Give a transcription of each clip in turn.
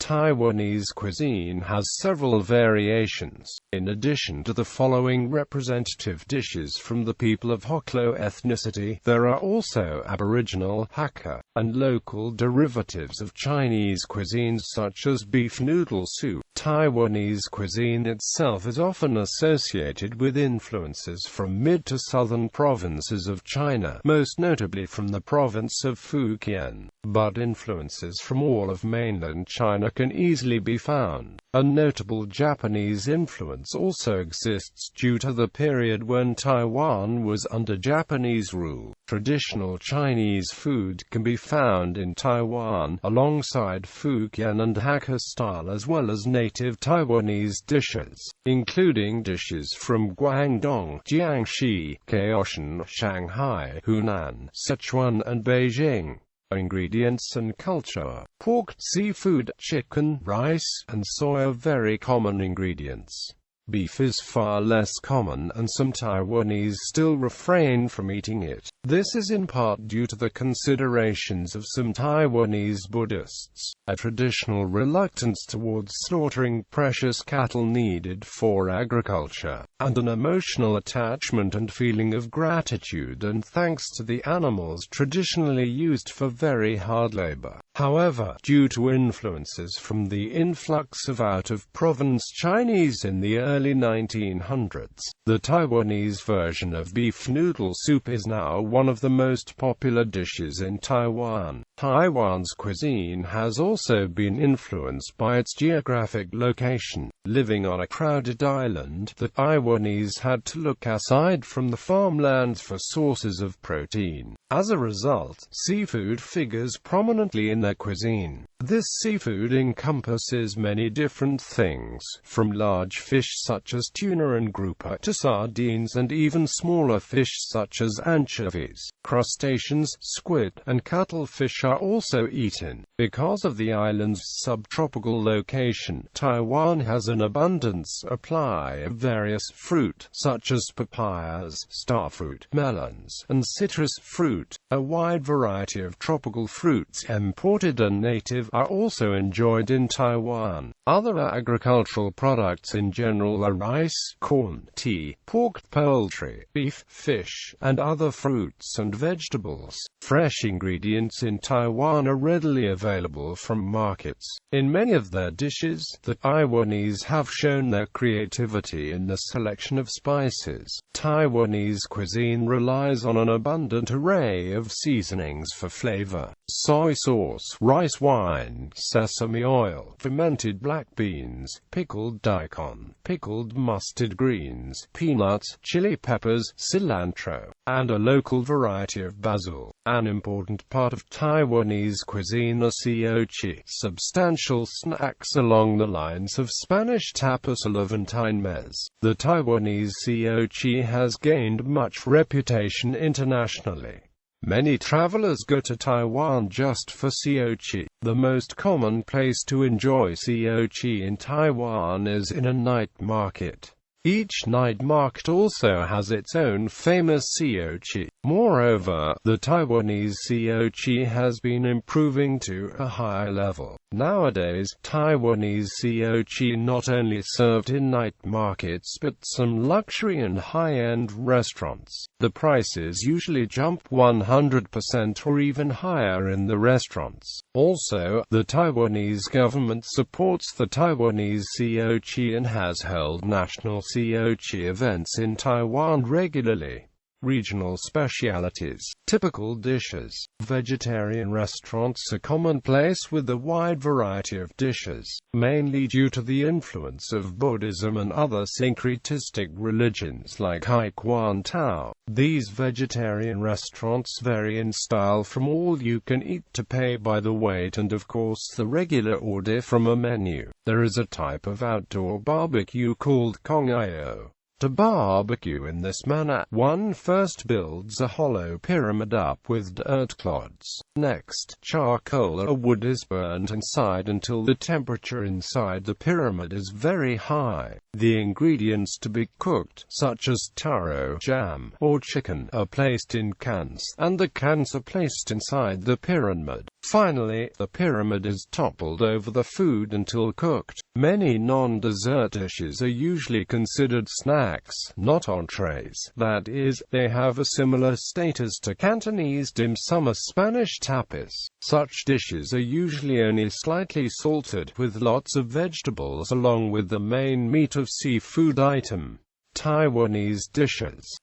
Taiwanese cuisine has several variations. In addition to the following representative dishes from the people of Hoklo ethnicity, there are also Aboriginal, Hakka, and local derivatives of Chinese cuisines such as beef noodle soup. Taiwanese cuisine itself is often associated with influences from mid to southern provinces of China, most notably from the province of Fujian, but influences from all of mainland China can easily be found. A notable Japanese influence also exists due to the period when Taiwan was under Japanese rule. Traditional Chinese food can be found in Taiwan, alongside Fujian and Hakka style as well as native Taiwanese dishes, including dishes from Guangdong, Jiangxi, Kaohsiung, Shanghai, Hunan, Sichuan and Beijing. Ingredients and culture. Pork, seafood, chicken, rice, and soy are very common ingredients. Beef is far less common, and some Taiwanese still refrain from eating it. This is in part due to the considerations of some Taiwanese Buddhists, a traditional reluctance towards slaughtering precious cattle needed for agriculture, and an emotional attachment and feeling of gratitude and thanks to the animals traditionally used for very hard labor. However, due to influences from the influx of out-of-province Chinese in the early 1900s, the Taiwanese version of beef noodle soup is now one of the most popular dishes in Taiwan. Taiwan's cuisine has also been influenced by its geographic location. Living on a crowded island, the Taiwanese had to look aside from the farmlands for sources of protein. As a result, seafood figures prominently in their cuisine. This seafood encompasses many different things, from large fish such as tuna and grouper to sardines and even smaller fish such as anchovies. Crustaceans, squid, and cuttlefish are also eaten. Because of the island's subtropical location, Taiwan has an abundance supply of various fruit, such as papayas, starfruit, melons, and citrus fruit. A wide variety of tropical fruits, imported and native, are also enjoyed in Taiwan. Other agricultural products in general are rice, corn, tea, pork, poultry, beef, fish, and other fruits and vegetables. Fresh ingredients in Taiwan are readily available from markets. In many of their dishes, the Taiwanese have shown their creativity in the selection of spices. Taiwanese cuisine relies on an abundant array of seasonings for flavor. Soy sauce, rice wine, sesame oil, fermented black beans, pickled daikon, pickled mustard greens, peanuts, chili peppers, cilantro, and a local variety of basil. An important part of Taiwanese cuisine are siochi, substantial snacks along the lines of Spanish tapas or Levantine meze. The Taiwanese siochi has gained much reputation internationally. Many travelers go to Taiwan just for siochi. The most common place to enjoy siochi in Taiwan is in a night market. Each night market also has its own famous siochi. Moreover, the Taiwanese siochi has been improving to a higher level. Nowadays, Taiwanese siochi not only served in night markets but some luxury and high-end restaurants. The prices usually jump 100% or even higher in the restaurants. Also, the Taiwanese government supports the Taiwanese siochi and has held national siochi events in Taiwan regularly. Regional specialities. Typical dishes. Vegetarian restaurants are commonplace with a wide variety of dishes, mainly due to the influence of Buddhism and other syncretistic religions like Taekwondo Tao. These vegetarian restaurants vary in style from all-you-can-eat to pay by the weight and of course the regular order from a menu. There is a type of outdoor barbecue called kongyo, To barbecue in this manner, one first builds a hollow pyramid up with dirt clods. Next, charcoal or wood is burned inside until the temperature inside the pyramid is very high. The ingredients to be cooked, such as taro, jam, or chicken, are placed in cans, and the cans are placed inside the pyramid. Finally, the pyramid is toppled over the food until cooked. Many non-dessert dishes are usually considered snacks, not entrees. That is, they have a similar status to Cantonese dim sum or Spanish tapas. Such dishes are usually only slightly salted, with lots of vegetables along with the main meat of seafood item. Taiwanese dishes.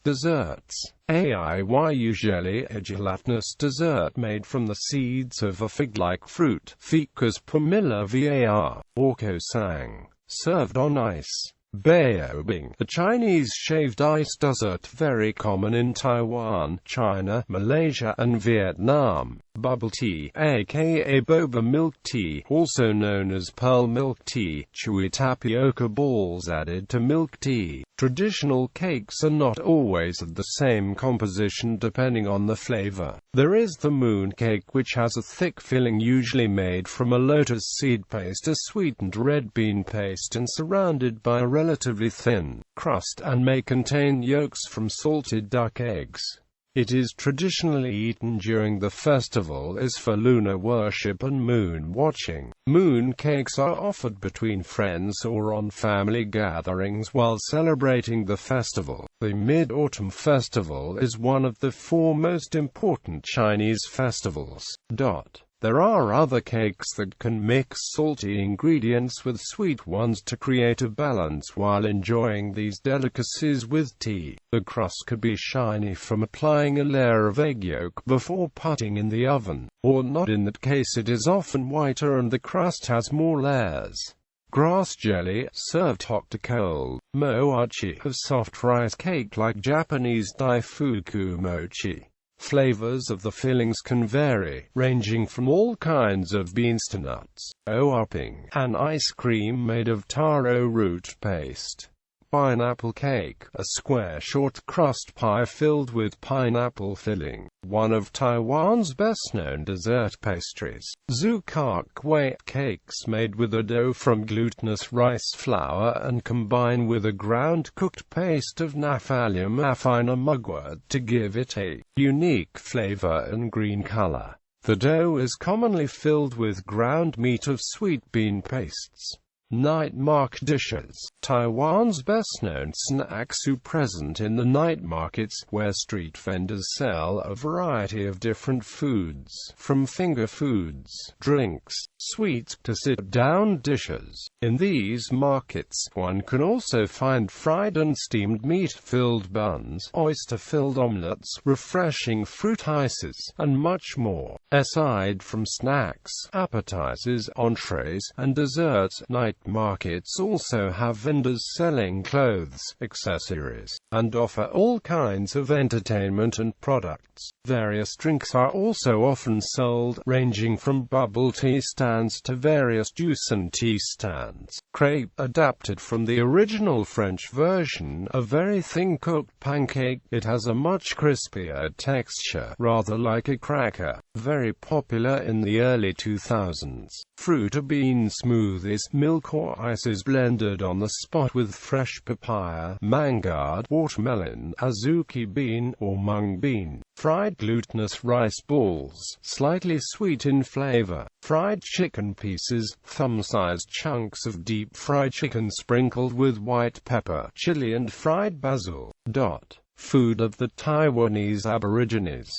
Desserts. Aiyu jelly, a gelatinous dessert made from the seeds of a fig-like fruit, Ficus pumila var, Orko sang, served on ice. Baobing, a Chinese shaved ice dessert very common in Taiwan, China, Malaysia and Vietnam. Bubble tea, aka boba milk tea, also known as pearl milk tea, chewy tapioca balls added to milk tea. Traditional cakes are not always of the same composition depending on the flavor. There is the moon cake, which has a thick filling usually made from a lotus seed paste, a sweetened red bean paste, and surrounded by a relatively thin crust, and may contain yolks from salted duck eggs. It is traditionally eaten during the festival as for lunar worship and moon watching. Moon cakes are offered between friends or on family gatherings while celebrating the festival. The Mid-Autumn Festival is one of the 4 most important Chinese festivals. There are other cakes that can mix salty ingredients with sweet ones to create a balance while enjoying these delicacies with tea. The crust could be shiny from applying a layer of egg yolk before putting in the oven, or not. In that case it is often whiter and the crust has more layers. Grass jelly, served hot to cold. Mochi, a soft rice cake like Japanese daifuku mochi. Flavors of the fillings can vary, ranging from all kinds of beans to nuts. Ouping, an ice cream made of taro root paste. Pineapple cake, a square short crust pie filled with pineapple filling, one of Taiwan's best-known dessert pastries. Zh.Wikipedia cakes made with a dough from glutinous rice flour and combine with a ground cooked paste of Naphthalum affina mugwort to give it a unique flavor and green color. The dough is commonly filled with ground meat of sweet bean pastes. Night market dishes. Taiwan's best-known snacks are present in the night markets, where street vendors sell a variety of different foods, from finger foods, drinks, sweets, to sit-down dishes. In these markets, one can also find fried and steamed meat-filled buns, oyster-filled omelets, refreshing fruit ices, and much more. Aside from snacks, appetizers, entrees, and desserts, night markets also have vendors selling clothes, accessories, and offer all kinds of entertainment and products. Various drinks are also often sold, ranging from bubble tea stands to various juice and tea stands. Crepe, adapted from the original French version, a very thin cooked pancake. It has a much crispier texture, rather like a cracker. Very popular in the early 2000s. Fruit or bean smoothies, milk or ice is blended on the spot with fresh papaya, mango, watermelon, azuki bean, or mung bean. Fried glutinous rice balls, slightly sweet in flavor. Fried chicken pieces, thumb-sized chunks of deep-fried chicken sprinkled with white pepper, chili and fried basil. Food of the Taiwanese Aborigines.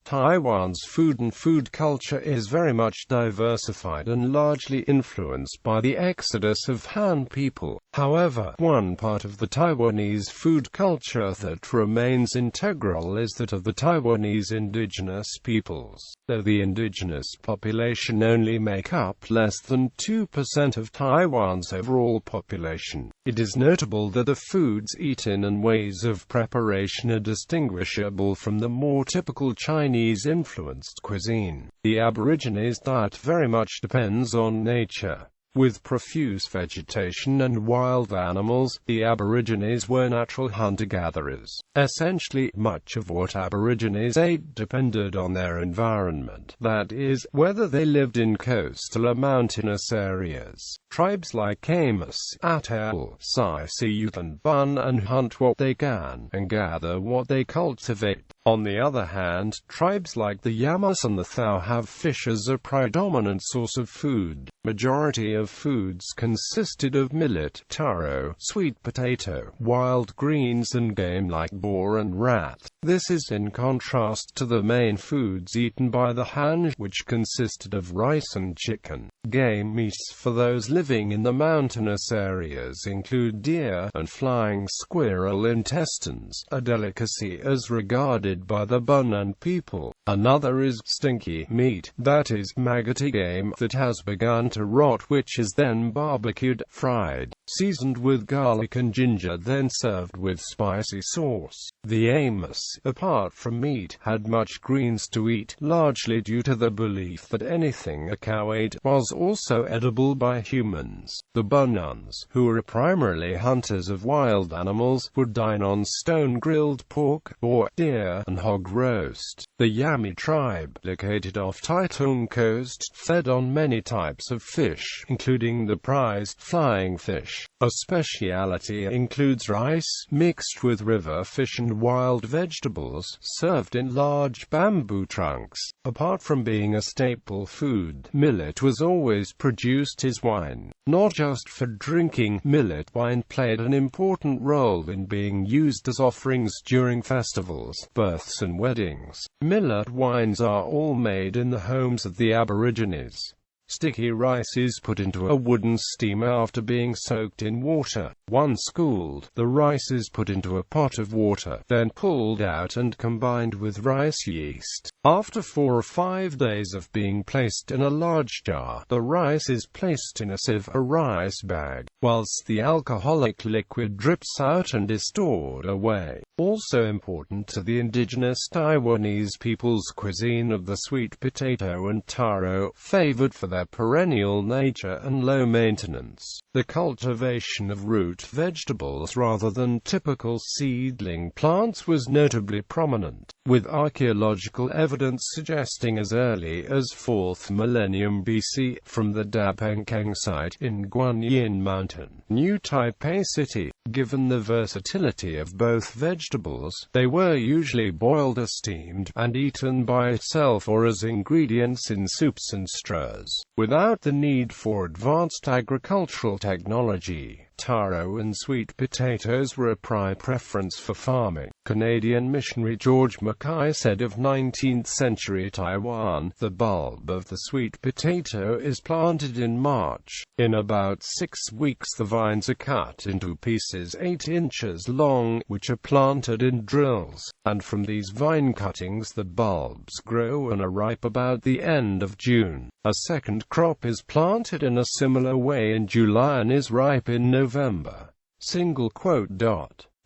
Taiwan's food and food culture is very much diversified and largely influenced by the exodus of Han people. However, one part of the Taiwanese food culture that remains integral is that of the Taiwanese indigenous peoples. Though the indigenous population only make up less than 2% of Taiwan's overall population, it is notable that the foods eaten and ways of preparation are distinguishable from the more typical Chinese-influenced cuisine. The Aborigines' diet very much depends on nature. With profuse vegetation and wild animals, the Aborigines were natural hunter-gatherers. Essentially, much of what Aborigines ate depended on their environment, that is, whether they lived in coastal or mountainous areas. Tribes like Amos, Atayal, Sai-Siut and Bun and hunt what they can, and gather what they cultivate. On the other hand, tribes like the Yamas and the Thao have fish as a predominant source of food. Majority of foods consisted of millet, taro, sweet potato, wild greens and game like boar and rat. This is in contrast to the main foods eaten by the Han, which consisted of rice and chicken. Game meats for those living in the mountainous areas include deer and flying squirrel intestines, a delicacy as regarded by the Bunun people. Another is stinky meat, that is, maggoty game that has begun to rot, which is then barbecued, fried, seasoned with garlic and ginger, then served with spicy sauce. The Amos, apart from meat, had much greens to eat, largely due to the belief that anything a cow ate was also edible by humans. The Bununs, who were primarily hunters of wild animals, would dine on stone-grilled pork, boar, deer, and hog roast. The Yami tribe, located off Taitung coast, fed on many types of fish, including the prized flying fish. A speciality includes rice, mixed with river fish and wild vegetables, served in large bamboo trunks. Apart from being a staple food, millet was always produced as wine. Not just for drinking, millet wine played an important role in being used as offerings during festivals, births and weddings. Millet wines are all made in the homes of the Aborigines. Sticky rice is put into a wooden steamer after being soaked in water. Once cooled, the rice is put into a pot of water, then pulled out and combined with rice yeast. After 4 or 5 days of being placed in a large jar, the rice is placed in a sieve, a rice bag, whilst the alcoholic liquid drips out and is stored away. Also important to the indigenous Taiwanese people's cuisine of the sweet potato and taro, favored for their perennial nature and low maintenance. The cultivation of root vegetables rather than typical seedling plants was notably prominent, with archaeological evidence suggesting as early as 4th millennium BC, from the Dapenkeng site in Guanyin Mountain, New Taipei City. Given the versatility of both vegetables, they were usually boiled or steamed, and eaten by itself or as ingredients in soups and stews. Without the need for advanced agricultural technology, taro and sweet potatoes were a prime preference for farming. Canadian missionary George Mackay said of 19th century Taiwan, the bulb of the sweet potato is planted in March. In about 6 weeks the vines are cut into pieces 8 inches long, which are planted in drills, and from these vine cuttings the bulbs grow and are ripe about the end of June. A second crop is planted in a similar way in July and is ripe in November.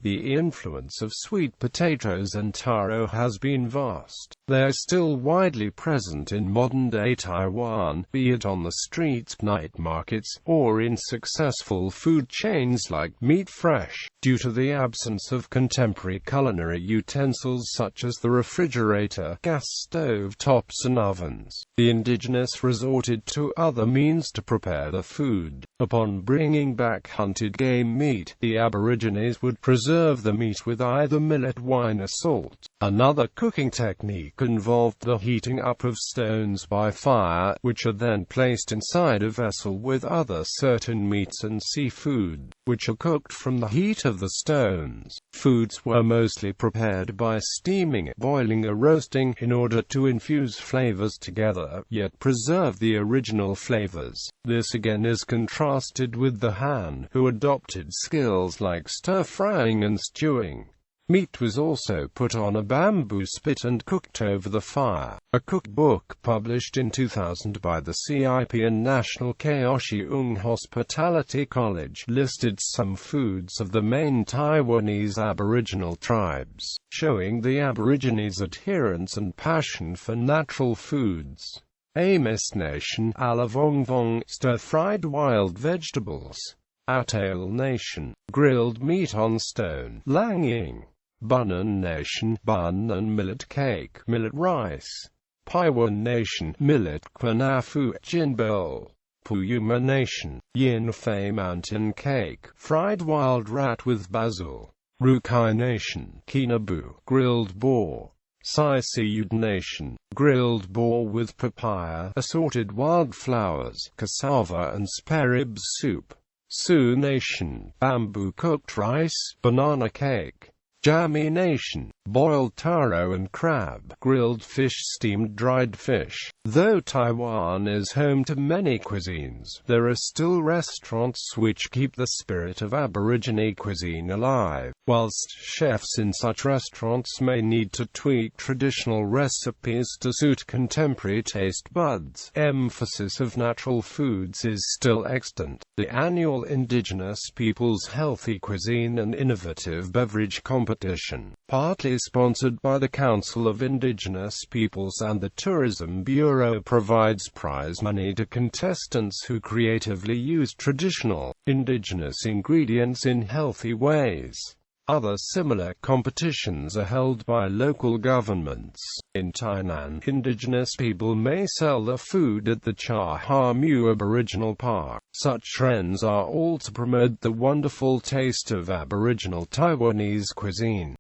The influence of sweet potatoes and taro has been vast. They are still widely present in modern-day Taiwan, be it on the streets, night markets, or in successful food chains like Meat Fresh. Due to the absence of contemporary culinary utensils such as the refrigerator, gas stove tops and ovens, the indigenous resorted to other means to prepare the food. Upon bringing back hunted game meat, the Aborigines would preserve the meat with either millet wine or salt. Another cooking technique involved the heating up of stones by fire, which are then placed inside a vessel with other certain meats and seafood, which are cooked from the heat of the stones. Foods were mostly prepared by steaming, boiling or roasting, in order to infuse flavors together, yet preserve the original flavors. This again is contrasted with the Han, who adopted skills like stir-frying and stewing. Meat was also put on a bamboo spit and cooked over the fire. A cookbook published in 2000 by the CIP and National Kaohsiung Hospitality College listed some foods of the main Taiwanese Aboriginal tribes, showing the Aborigines' adherence and passion for natural foods. Amos Nation, Alavongvong, stir-fried wild vegetables. Atayal Nation, grilled meat on stone. Langying. Bunan Nation, bun and millet cake, millet rice. Paiwan Nation, millet kpanafu, jinbol. Puyuma Nation, yin fei mountain cake, fried wild rat with basil. Rukai Nation, kinabu, grilled boar. Sisiyud Nation, grilled boar with papaya, assorted wildflowers, cassava and spareribs soup. Sioux Nation, bamboo cooked rice, banana cake. Jami Nation, boiled taro and crab, grilled fish, steamed dried fish. Though Taiwan is home to many cuisines, there are still restaurants which keep the spirit of Aborigine cuisine alive, whilst chefs in such restaurants may need to tweak traditional recipes to suit contemporary taste buds. Emphasis of natural foods is still extant. The annual Indigenous Peoples Healthy Cuisine and Innovative Beverage Competition, partly sponsored by the Council of Indigenous Peoples and the Tourism Bureau, provides prize money to contestants who creatively use traditional, indigenous ingredients in healthy ways. Other similar competitions are held by local governments. In Thailand, indigenous people may sell their food at the Cha Ha Mu Aboriginal Park. Such trends are all to promote the wonderful taste of Aboriginal Taiwanese cuisine.